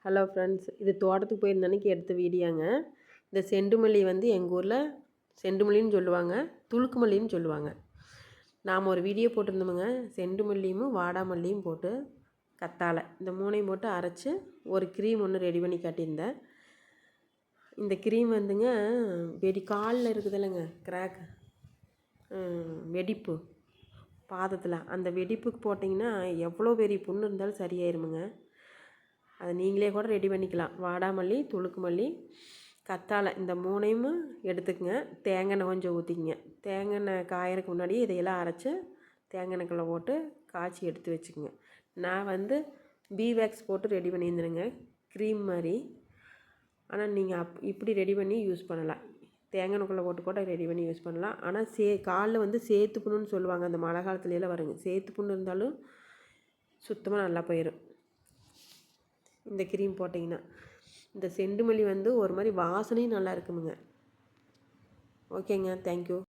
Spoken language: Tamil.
ஹலோ ஃப்ரெண்ட்ஸ், இது தோட்டத்துக்கு போயிருந்த அன்றைக்கி எடுத்த வீடியோங்க. இந்த செண்டுமல்லி வந்து எங்கள் ஊரில் செண்டுமல்லின்னு சொல்லுவாங்க, துளுக்கு மல்லின்னு சொல்லுவாங்க. நாம் ஒரு வீடியோ போட்டிருந்தோமுங்க. செண்டுமல்லியும் வாடாமல்லியும் போட்டு கத்தாழை இந்த மூணையும் போட்டு அரைச்சி ஒரு க்ரீம் ஒன்று ரெடி பண்ணி காட்டியிருந்தேன். இந்த க்ரீம் வந்துங்க காலில் இருக்குது இல்லைங்க, கிராக் வெடிப்பு பாதத்தில், அந்த வெடிப்புக்கு போட்டிங்கன்னா எவ்வளோ பெரிய புண்ணு இருந்தாலும் சரியாயிருமுங்க. அதை நீங்களே கூட ரெடி பண்ணிக்கலாம். வாடாமல்லி, துளுக்கு மல்லி, கத்தாழை இந்த மூணையும் எடுத்துக்கங்க. தேங்காய் எண்ணெய் கொஞ்சம் ஊற்றிக்கங்க. தேங்காய் எண்ணெய் காயறதுக்கு முன்னாடி இதையெல்லாம் அரைச்சி தேங்காய் எண்ணெய்க்குள்ளே போட்டு காய்ச்சி எடுத்து வச்சுக்கோங்க. நான் வந்து பீவேக்ஸ் போட்டு ரெடி பண்ணியிருந்தேனுங்க, க்ரீம் மாதிரி. ஆனால் நீங்கள் இப்படி ரெடி பண்ணி யூஸ் பண்ணலாம். தேங்காய் எண்ணெய்க்குள்ளே போட்டு கூட ரெடி பண்ணி யூஸ் பண்ணலாம். ஆனால் காலில் வந்து சேத்து புண்ணுன்னு சொல்லுவாங்க. அந்த மழை காலத்துலலாம் வருங்க. சேத்து புண்ணு இருந்தாலும் சுத்தமாக நல்லா போயிடும் இந்த க்ரீம் போட்டிங்கன்னா. இந்த செண்டுமல்லி வந்து ஒரு மாதிரி வாசனையும் நல்லா இருக்குமுங்க. ஓகேங்க, தேங்க்யூ.